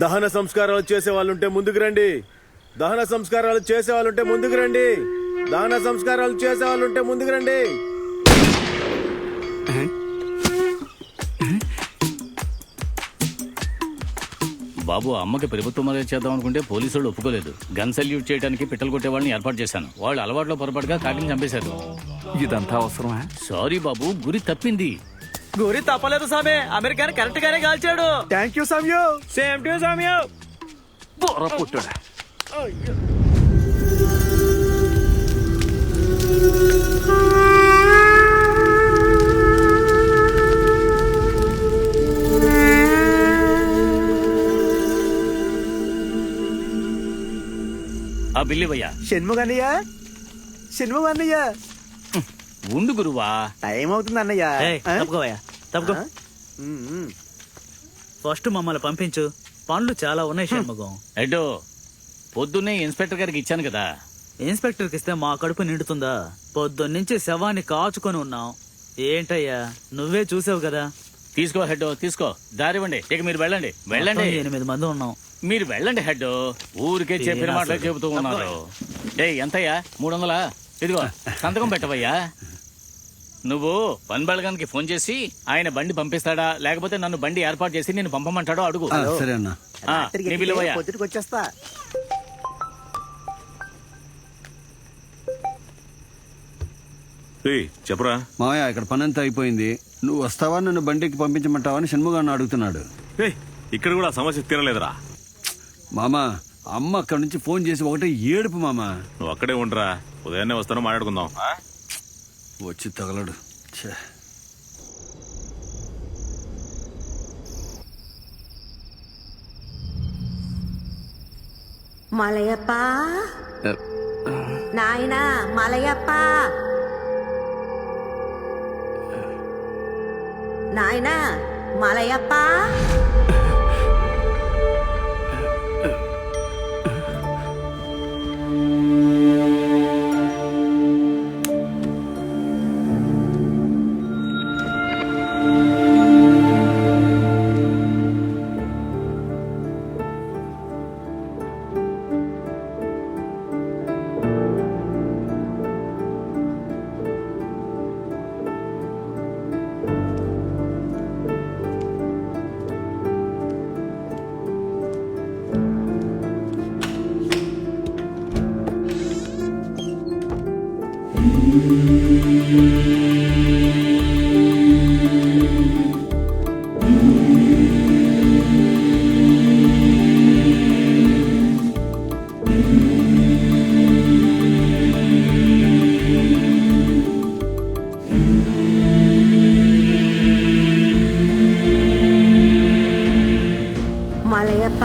దహన సంస్కారాలు చేసే వాళ్ళుంటే ముందుకు రండి. దహన సంస్కారాలు చేసే వాళ్ళుంటే ముందుకు రండి. దహన సంస్కారాలు చేసే వాళ్ళుంటే ముందుకు రండి. బాబు, అమ్మకి ప్రభుత్వం మర్యాద చేద్దాం అనుకుంటే పోలీసు వాళ్ళు ఒప్పుకోలేదు. గన్ సల్యూట్ చేయడానికి పిట్టలు కొట్టే వాళ్ళని ఏర్పాటు చేశాను. వాళ్ళు అలవాట్లో పొరపాటుగా కాకిని చంపేశారు. ఇదంతా అవసరమా? సారీ బాబు, గురి తప్పింది. గురి తప్పలేదు సామే, అమెరికాని కరెక్ట్ గానే కాల్చాడు. థ్యాంక్ యూ సామ్యూ. సేమ్ టు సామ్యూ. బోర పుట్టాడా? ఆ బిల్లివయ్యా. షణ్ముగన్నయ్య, షణ్ముగన్నయ్య, ఉండు గురువా, టైం అవుతుంది అన్నయ్య. తప్పుకోవయ్యా, తప్పుకో. ఫస్ట్ మమ్మల్ని పంపించు, పనులు చాలా ఉన్నాయి షణ్ముఖం. ఎడ్డో పొద్దున్నే ఇన్స్పెక్టర్ గారికి ఇచ్చాను కదా. ఇన్స్పెక్టర్కి ఇస్తే మా కడుపు నిండుతుందా? పొద్దున్నుంచి శవాన్ని కాచుకొని ఉన్నాం. ఏంటయ్యా, నువ్వే చూసావు కదా. తీసుకో హెడ్, తీసుకో. దారివ్వండి, ఇక మీరు వెళ్ళండి. వెళ్ళండి, 8 మంది ఉన్నాం. మీరు వెళ్ళండి హెడ్. ఊరికే చెప్పిన మాటలు చెబుతూ ఉన్నారు. ఎంతయ్యా? 300. ఇదిగో సంతకం పెట్టవయ్యా. నువ్వు పన్బళగానికి ఫోన్ చేసి ఆయన బండి పంపిస్తాడా లేకపోతే నన్ను బండి ఏర్పాటు చేసి నేను పంపమంటాడో అడుగు. సరే అన్న. నీ విలువయ్యా. పొద్దుటికి వచ్చేస్తా. చెప్పరా మావయ్య, ఇక్కడ పని అంతా అయిపోయింది. నువ్వు వస్తావా, నన్ను బండికి పంపించమంటావా అని షణ్ముగాన్ని అడుగుతున్నాడు. ఇక్కడ కూడా సమస్య తీరలేదురా. మామా, అమ్మ అక్కడి నుంచి ఫోన్ చేసి ఒకటే ఏడుపు. మామా, నువ్వు అక్కడే ఉండరా, ఉదయాన్నే వస్తాను, మాట్లాడుకుందాం. వచ్చి తగలడు. మలయప్ప, నాయనా మలయప్ప, నాయనా మలయప్ప. మలయప్ప,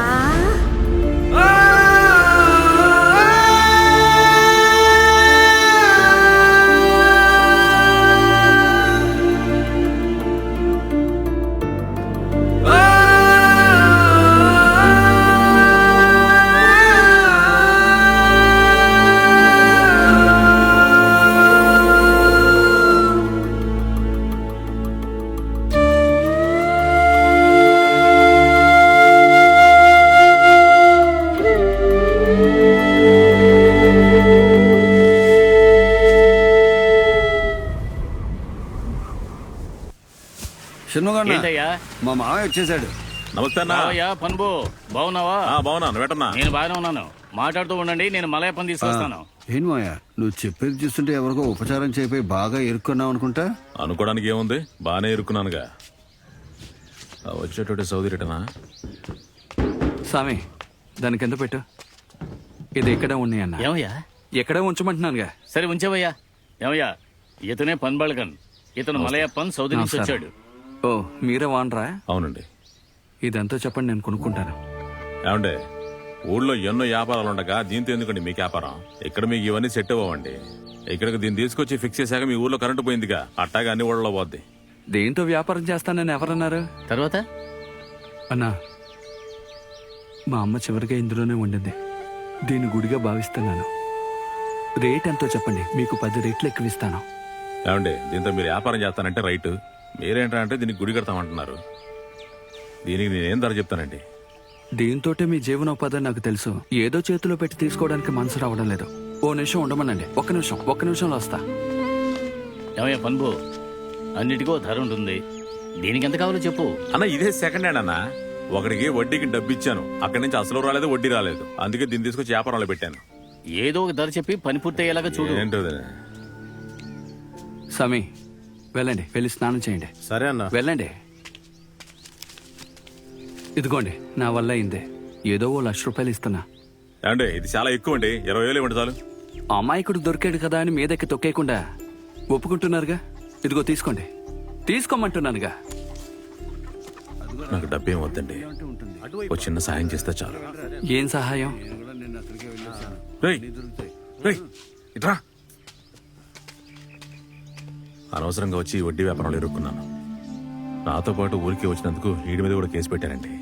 షణ్ముగన్న, ఏంటయ్యా? మా మావయ్య వచ్చేసాడు. నమస్తే అన్న. పన్బు, బాగున్నావా? బాగున్నాను. వెటన్నా నేను బాగానే ఉన్నాను. మాట్లాడుతూ ఉండండి, నేను మలయప్పని తీసుకొస్తాను. ఏం మావయ్య, నువ్వు చెప్పేది చూస్తుంటే ఎవరికో ఉపచారం చేయిపోయి బాగా ఇరుక్కున్నావు అనుకుంటా. అనుకోవడానికి ఏముంది, బాగానే ఇరుక్కున్నానుగా. వచ్చేటోటి సౌదీ రిటనా. సామి, దానికి ఎంత పెట్టు. ఇది ఎక్కడ ఉన్నాయన్న? ఏమయ్యా? ఎక్కడ ఉంచమంటున్నానుగా. సరే ఉంచేవయ్యా. ఏమయ్యా, ఇతనే పన్బళగన్. ఇతను మలయప్పన్, సౌదీ నుంచి వచ్చాడు. ఓ, మీరే వానరా? అవునండి. ఇదంతా చెప్పండి, నేను కొనుక్కుంటాను. ఏమండే, ఊళ్ళో ఎన్నో వ్యాపారాలు ఉండగా దీంతో ఎందుకండి మీకు వ్యాపారం? ఇక్కడ మీకు ఇవన్నీ సెట్ అవ్వండి. ఇక్కడికి దీన్ని తీసుకొచ్చి ఫిక్స్ చేశాక మీ ఊర్లో కరెంటు పోయిందిగా, అట్టాగా అన్ని ఊళ్ళలో పోద్ది. దేంతో వ్యాపారం చేస్తానని ఎవరన్నారు? తర్వాత అన్నా, మా అమ్మ చివరిగా ఇందులోనే ఉండింది. దీన్ని గుడిగా భావిస్తున్నాను. రేట్ ఎంతో చెప్పండి, మీకు 10 రెట్లు ఎక్కువ ఇస్తాను. ఏమండి, దీంతో మీరు వ్యాపారం చేస్తానంటే రైట్, మీరేంటా అంటే దీనికి గుడి కడతామంటున్నారు. దీనికి నేనేం ధర చెప్తానండి? దీంతోటే మీ జీవనోపాధి నాకు తెలుసు. ఏదో చేతిలో పెట్టి తీసుకోవడానికి మనసు రావడం లేదు. ఓ నిమిషం ఉండమనండి. ఒక్క నిమిషంలో వస్తా. ఏమయ్యా పన్బు, అన్నిటికో ధర ఉంటుంది. దీనికి ఎంత కావాలో చెప్పు. అన్న ఇదే సెకండ్ హ్యాండ్ అన్న. ఒకడికి వడ్డీకి డబ్బు ఇచ్చాను, అక్కడి నుంచి అసలు రాలేదు, వడ్డీ రాలేదు. అందుకే దీన్ని తీసుకొచ్చి వ్యాపారంలో పెట్టాను. ఏదో ఒక ధర చెప్పి పని పూర్తయ్యేలాగా చూడు. ఏంటో సమీ, వెళ్ళండి, వెళ్ళి స్నానం చేయండి. సరే అన్న. వెళ్ళండి. ఇదిగోండి, నా వల్ల అయిందే. ఏదో ఓ ₹1,00,000 ఇస్తున్నా. అంటే ఇది చాలా ఎక్కువ అండి. 20,000 ఇవ్వండి చాలు. అమాయకుడు దొరికాడు కదా అని మీదకి తొక్కేయకుండా ఒప్పుకుంటున్నారుగా. ఇదిగో తీసుకోండి. తీసుకోమంటున్నానుగా. నాకు డబ్బేం వద్దండి, ఓ చిన్న సాయం చేస్తే చాలు. ఏం సహాయం? రేయ్, రేయ్, ఇట్రా. అనవసరంగా వచ్చి ఈ వడ్డీ వ్యాపారంలో ఇరుక్కున్నాను. నాతో పాటు ఊరికి వచ్చినందుకు ఈడి మీద కూడా కేసు పెట్టారండి.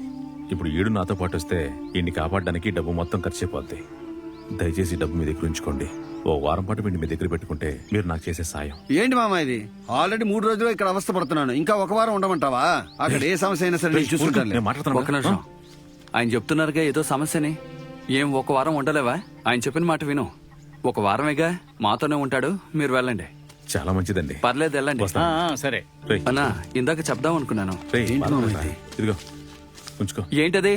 ఇప్పుడు ఈడు నాతో పాటు వస్తే ఈయన్ని కాపాడడానికి డబ్బు మొత్తం ఖర్చు అయిపోద్ది. దయచేసి డబ్బు మీ దగ్గర ఉంచుకోండి. ఓ వారం పాటు వీడిని మీ దగ్గర పెట్టుకుంటే మీరు నాకు చేసే సాయం. ఏంటి మామ ఇది? ఆల్రెడీ 3 రోజులు ఇక్కడ అవస్థ పడుతున్నాను. ఇంకా ఒక వారం ఉండమంటావా? అక్కడ ఏ సమస్య అయినా సరే నేను చూసుకుంటాను. నేను మాట్లాడుతున్నాను. ఒక్క నిమిషం. ఆయన చెప్తున్నారుగా ఏదో సమస్యని. ఏం ఒక వారం ఉండలేవా? ఆయన చెప్పిన మాట విను. ఒక వారమేగా, మాతోనే ఉంటాడు. మీరు వెళ్ళండి. చాలా మంచిదండి. పర్లేదు, వెళ్ళండి. సరే. రేయ్, అన్నా, ఇందాక చెప్దాం అనుకున్నాను. రేయ్, ఇదిగో ఉంచుకో. ఏంటది?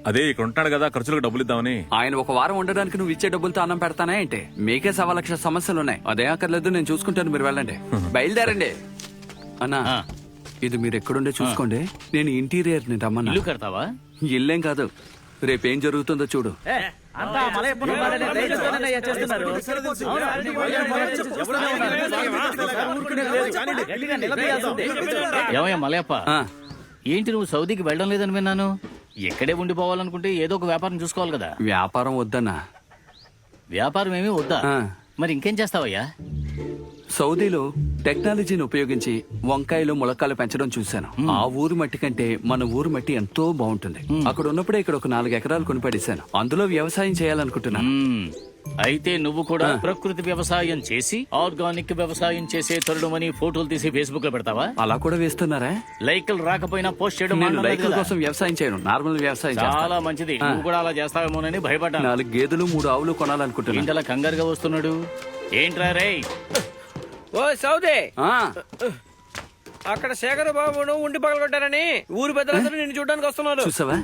అదే ఇక్కడ ఉంటాడు కదా, ఖర్చులకు డబ్బులు ఇద్దామని. ఆయన ఒక వారం ఉండడానికి నువ్వు ఇచ్చే డబ్బులతో అన్నం పెడతానా ఏంటి? మీకే 1,00,000 సమస్యలున్నాయి. అదే అక్కర్లేదు, నేను చూసుకుంటాను. మీరు వెళ్ళండి, బయలుదేరండి. అన్నా, ఇది మీరు ఎక్కడుండే చూసుకోండి. నేను ఇంటీరియర్ ని రమ్మన్నా. ఇల్లు కడతావా? ఇల్లేం కాదు, రేపేం జరుగుతుందో చూడు. ఏమయ్యా మలయప్ప, ఆ, ఏంటి నువ్వు సౌదీకి వెళ్ళడం లేదని విన్నాను. ఎక్కడే ఉండిపోవాలనుకుంటే ఏదో ఒక వ్యాపారం చూసుకోవాలి కదా. వ్యాపారం వద్దన్నా. వ్యాపారం ఏమీ వద్దా? ఆ. మరి ఇంకేం చేస్తావయ్యా? సౌదీలో టెక్నాలజీని ఉపయోగించి వంకాయలు ములక్కాయలు పెంచడం చూశాను. ఆ ఊరు మట్టి కంటే మన ఊరు మట్టి ఎంతో బాగుంటుంది. అక్కడ ఉన్నప్పుడే ఇక్కడ ఒక 4 ఎకరాలు కొనిపడేశాను. అందులో వ్యవసాయం చేయాలనుకుంటున్నాను. అయితే నువ్వు కూడా ప్రకృతి వ్యవసాయం చేసి ఆర్గానిక్ వ్యవసాయం చేసే తరుణమని ఫోటోలు తీసి ఫేస్బుక్ లో పెడతావా? అలా కూడా వేస్తున్నారా? లైకులు రాకపోయినా పోస్ట్ చేయడం నేను మానలేదు లైకుల కదా. కోసం వ్యవసాయం చేయను, నార్మల్ వ్యవసాయం చాలా చేస్తాను. మంచిది. నువ్వు కూడా అలా చేస్తావేమోనని భయపడ్డాను. 4 గేదెలు 3 ఆవులు కొనాలనుకుంటున్నాను. ఏంటలా కంగారుగా వస్తున్నాడు? ఏంట్రా రేయ్? ఓ సౌదే, ఆ, అక్కడ శేఖర్ బాబును ఉండి పగలగొట్టారని ఊరు పెద్దలందరూ నిన్ను చూడడానికి వస్తున్నారు. చూసావా?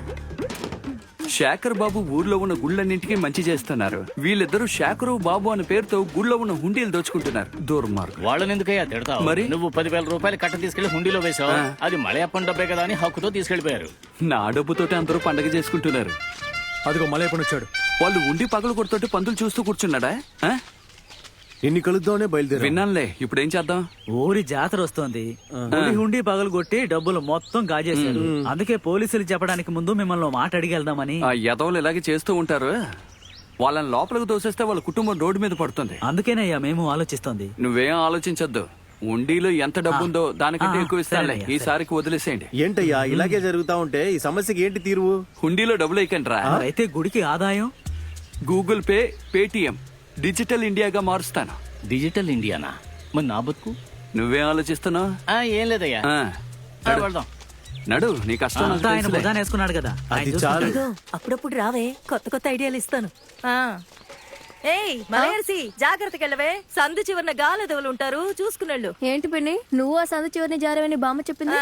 శేఖర్ బాబు ఊర్లో ఉన్న గుళ్ళన్నింటికి మంచి చేస్తున్నారు. వీళ్ళిద్దరూ శేఖరు బాబు అనే పేరుతో గుళ్ళో ఉన్న హుండీలు దోచుకుంటున్నారు. దుర్మార్గులు. వాళ్ళని ఎందుకయ్యా తిడతావు? మరి? నువ్వు 10,000 రూపాయలు కట్ట తీసుకెళ్లి హుండీలో వేసావు. అది మలయప్పన్ డబ్బే కదా అని హక్కుతో తీసుకెళ్లిపోయారు. నా డబ్బుతోటి అందరూ పండగ చేసుకుంటున్నారు. అదిగో మలయప్పని వచ్చాడు. వాళ్ళు ఉండి పగలు కొడుతుంటే పందులు చూస్తూ కూర్చున్నాడా? ఆ? నిన్ను కలుద్దామనే బయలుదేరా. విన్నానులే. ఇప్పుడు ఏం చేద్దాం? ఊరి జాతర వస్తోంది. గుడి హుండీ పగలు కొట్టి డబ్బులు మొత్తం గాజేశారు. అందుకే పోలీసులు చెప్పడానికి ముందు మిమ్మల్ని ఓ మాట అడిగి వెళ్దామని. ఆ యదవులు ఇలాగే చేస్తూ ఉంటారు. వాళ్ళని లోపలికి తోసేస్తే వాళ్ళ కుటుంబం రోడ్డు మీద పడుతుంది. అందుకేనయ్యా మేము ఆలోచిస్తోంది. నువ్వేం ఆలోచించద్దు. ఉండిలో ఎంత డబ్బుందో దానికంటే ఎక్కువ ఇస్తానులే. సరేనయ్యా, ఈసారికి వదిలేసేయండి. ఏంటయ్యా ఇలాగే జరుగుతా ఉంటే ఈ సమస్యకి ఏంటి తీరువు? హుండీలో డబ్బులు వేయకండి రా. అయితే గుడికి ఆదాయం గూగుల్ పే, పేటిఎం డిజిటల్ ఇండియాగా మారుస్తాను. Digital Indiana? మరి నా బతుకు? నువ్వేం ఆలోచిస్తున్నావు? ఏం లేదయ్యా. వెళ్దాం. నడు, నీ కష్టం నాకు అంతా ఆయన తెలుసులే. బుధాన వేసుకున్నాడు కదా. అది చాలు. ఇదిగో అప్పుడప్పుడు రావే, కొత్త కొత్త ఐడియాలు ఇస్తాను. ఏయ్ మలయర్సి, జాగ్రత్తగా వెళ్ళవే. సందు చివరిన గాలదవులు ఉంటారు, చూసుకునేళ్ళు. ఏంటి పిన్ని, నువ్వు ఆ సందు చివరిని జారవని బామ్మ చెప్పింది.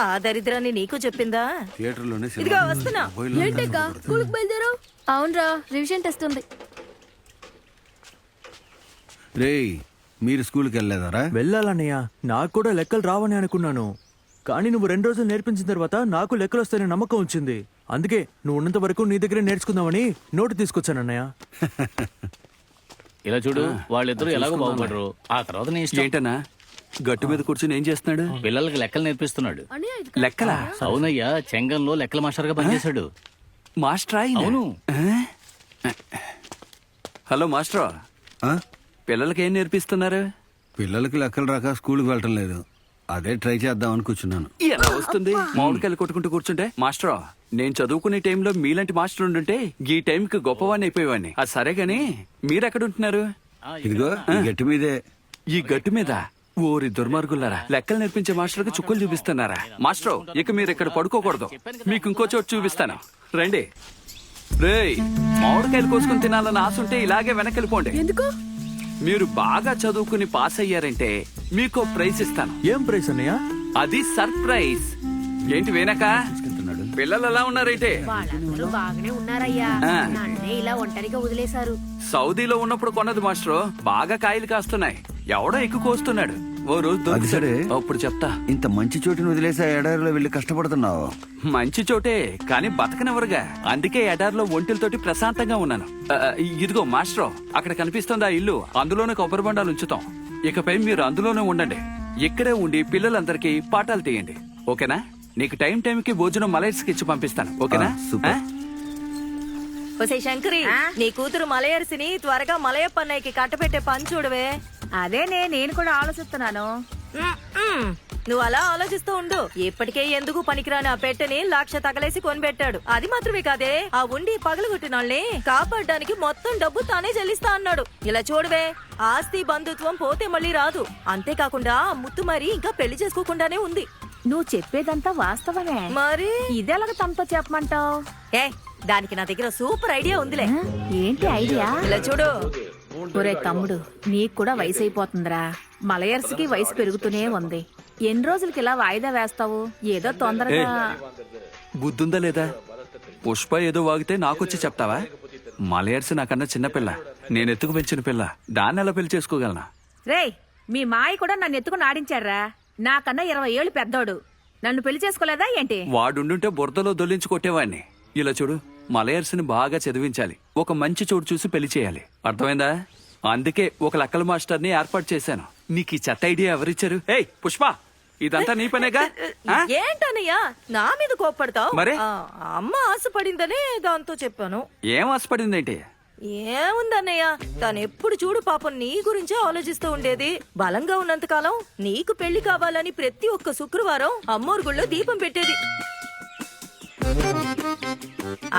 ఆ దరిద్రాన్ని నీకు చెప్పిందా? థియేటర్లోనే ఇదిగో వస్తున్నా. ఏంటక్క స్కూల్కి బయలుదేరు? అవునరా, రివిజన్ టెస్ట్ ఉంది. రేయ్, మీరు స్కూల్కి వెళ్ళలేదారా? వెళ్ళాలన్నయ్య, నాకు కూడా లెక్కలు రావని అనుకున్నాను. కానీ నువ్వు 2 రోజులు నేర్పించిన తర్వాత నాకు లెక్కలు వస్తాయని నమ్మకం వచ్చింది. అందుకే నువ్వు ఉన్నంత వరకు నీ దగ్గరే నేర్చుకుందామని నోటు తీసుకొచ్చానన్నయ్య. ఇలా చూడు, వాళ్ళిద్దరూ ఎలాగో బాగుపడరు. ఆ తర్వాత నీ ఇష్టం. ఏంటన్నా గట్టు మీద కూర్చుని ఏం చేస్తున్నాడు? పిల్లలకి లెక్కలు నేర్పిస్తున్నాడు. లెక్కలా? అవునయ్యా, చెంగంలో లెక్కల మాస్టర్ గా పనిచేశాడు. మాస్టర్ ఆయన? అవును. హలో మాస్టర్, ఆ? పిల్లలకి ఏం నేర్పిస్తున్నారు? పిల్లలకి లెక్కలు రాక స్కూల్కి వెళ్ళటం లేదు. అదే ట్రై చేద్దామని కూర్చున్నాను. ఎలా వస్తుంది? మామిడికాయలు కొట్టుకుంటూ కూర్చుంటే. మాస్టర్, నేను చదువుకునే టైంలో మీలాంటి మాస్టర్ ఉండుంటే ఈ టైంకి గొప్పవాడిని అయిపోయేవాడిని. అది సరే గాని మీరెక్కడ ఉంటున్నారు? ఇదిగో ఈ గట్టి మీదే. ఈ గట్టు మీద ఓరి దుర్మార్గులారా, లెక్కలు నేర్పించే మాస్టర్కి చుక్కలు చూపిస్తున్నారా? మాస్టర్, ఇక మీరు ఇక్కడ పడుకోకూడదు. మీకు ఇంకో చోటు చూపిస్తాను, రండి. రేయ్, మామిడికాయలు కోసుకుని తినాలని ఆశ ఉంటే ఇలాగే వెనకెళ్ళిపోండి. ఎందుకు? మీరు బాగా చదువుకుని పాస్ అయ్యారంటే మీకు ప్రైజ్ ఇస్తాను. ఏం ప్రైస్ అన్నయ్య? అది సర్ప్రైజ్. ఏంటి వేనక పిల్లలు ఎలా ఉన్నారైతే? వాళ్ళందరూ బాగానే ఉన్నారయ్యా. ఆ. నన్నే ఇలా ఒంటరిగా వదిలేశారు. సౌదీలో ఉన్నప్పుడు కొన్నది మాస్టర్, బాగా కాయలు కాస్తున్నాయి. ఎవడో ఎక్కువ కోస్తున్నాడు. ఓ రోజు అది దొరికిసాడు. సరే. అప్పుడు చెప్తా. ఇంత మంచి చోటుని వదిలేసి ఆ ఎడారిలో వెళ్ళి కష్టపడుతున్నావు. మంచి చోటే, కానీ బతకనివ్వరుగా. అందుకే ఎడారిలో ఒంటిలతోటి ప్రశాంతంగా ఉన్నాను. ఇదిగో మాస్టర్, అక్కడ కనిపిస్తుంది ఆ ఇల్లు. అందులోనే కొబ్బరి బొండాలు ఉంచుతాం. ఇకపై మీరు అందులోనే ఉండండి. ఇక్కడే ఉండి పిల్లలందరికీ పాఠాలు తీయండి, ఓకేనా? నీకు టైంకి భోజనం మలైర్స్కి ఇచ్చి పంపిస్తాను, ఓకేనా? సూపర్. ఒసే శంకరి, నీ కూతురు మలయర్సిని త్వరగా మలయప్ప అన్నయ్యకి కట్టపెట్టే పని చూడవే. అదేనే నేను కూడా ఆలోచిస్తున్నాను. నువ్వు అలా ఆలోచిస్తూ ఉండు. ఇప్పటికే ఎందుకు పనికిరాని ఆ పెట్టెని 1,00,000 తగలేసి కొనిపెట్టాడు. అది మాత్రమే కాదే, ఆ ఉండి పగలగొట్టిన వాళ్ళని కాపాడడానికి మొత్తం డబ్బు తానే చెల్లిస్తా అన్నాడు. ఇలా చూడవే, ఆస్తి బంధుత్వం పోతే మళ్ళీ రాదు. అంతేకాకుండా ఆ ముత్తు మరి ఇంకా పెళ్లి చేసుకోకుండానే ఉంది. నువ్వు చెప్పేదంతా వాస్తవమే. మరి ఇదెలాగ తమతో చెప్పమంటావు? ఏ, దానికి నా దగ్గర సూపర్ ఐడియా ఉందిలే. ఏంటి ఐడియా? ఇలా చూడు. ఒరే తమ్ముడు, నీకు కూడా వయసు అయిపోతుందిరా. మలయర్స్కి వయసు పెరుగుతూనే ఉంది. ఎన్ని రోజులకి ఇలా వాయిదా వేస్తావు? ఏదో తొందరగా. బుద్ధుందా లేదా? పుష్ప ఏదో వాగితే నాకొచ్చి చెప్తావా? మలయర్స్ నాకన్నా చిన్నపిల్ల, నేను ఎత్తుకు పెంచిన పిల్ల. దాన్ని ఎలా పెళ్లి చేసుకోగలనా? రేయ్, మీ మాయ కూడా నన్ను ఎత్తుకుని ఆడించారా? నాకన్నా 20 ఏళ్ళు పెద్దోడు. నన్ను పెళ్లి చేసుకోలేదా ఏంటి? వాడుండుంటే బురదలో దొల్లించి కొట్టేవాడిని. ఇలా చూడు, మలయర్స్ని బాగా చదివించాలి. ఒక మంచి చోటు చూసి పెళ్లి చేయాలి, అర్థమైందా? అందుకే ఒక లెక్కల మాస్టర్ని ఏర్పాటు చేశాను. నీకు ఈ చెత్త ఐడియా ఎవరిచ్చారు? ఏయ్ పుష్ప, ఇదంతా నీ పనేగా? ఆ? ఏంటన్నయ్యా నా మీద కోప్పడతావు? మరి? అమ్మ ఆశపడిందనే దాంతో చెప్పాను. ఏం ఆశపడిందేంటి? ఏముందన్నయ్య, తను ఎప్పుడు చూడు పాపం నీ గురించే ఆలోచిస్తూ ఉండేది. బలంగా ఉన్నంత కాలం నీకు పెళ్లి కావాలని ప్రతి ఒక్క శుక్రవారం అమ్మోరు గుళ్ళో దీపం పెట్టేది.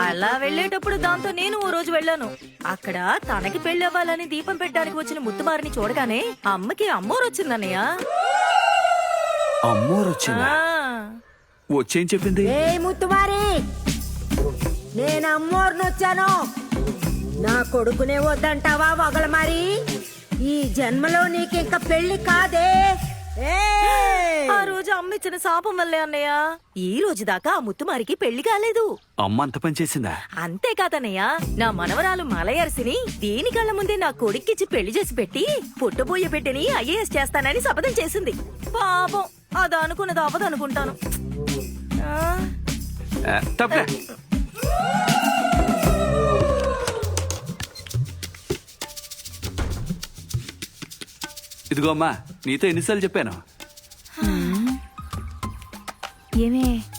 అలా వెళ్ళేటప్పుడు దాంతో నేను ఓ రోజు వెళ్ళాను. అక్కడ తనకి పెళ్లి అవ్వాలని దీపం పెట్టడానికి వచ్చిన ముత్తుమారిని చూడగానే అమ్మకి అమ్మోరు వచ్చిందన్నయ్య. అమ్మోరొచ్చిందా? వచ్చేం చెప్పింది? ఏ ముత్తుమారి, నేను అమ్మోరుని వచ్చాను. నా కొడుకునే వద్దంటావా వగల మరి? ఈ జన్మలో నీకు ఇంకా పెళ్లి కాదే. ఆ రోజు అమ్మ ఇచ్చిన శాపం వల్లే అన్నయ్య ఈ రోజు దాకా ఆ ముత్తుమారికి పెళ్లి కాలేదు. అమ్మ అంత పని చేసిందా? అంతేకాదన్నయ్య, నా మనవరాలు మలయర్సిని దీని కళ్ళ ముందే నా కొడుక్కిచ్చి పెళ్లి చేసి పెట్టి పుట్టబోయే పెట్టిని IAS చేస్తానని శపథం చేసింది. పాపం అది అనుకున్నది అవ్వదనుకుంటాను. తప్పే. ఇదిగో అమ్మా, నీతో ఎన్నిసార్లు చెప్పాను? ఏమే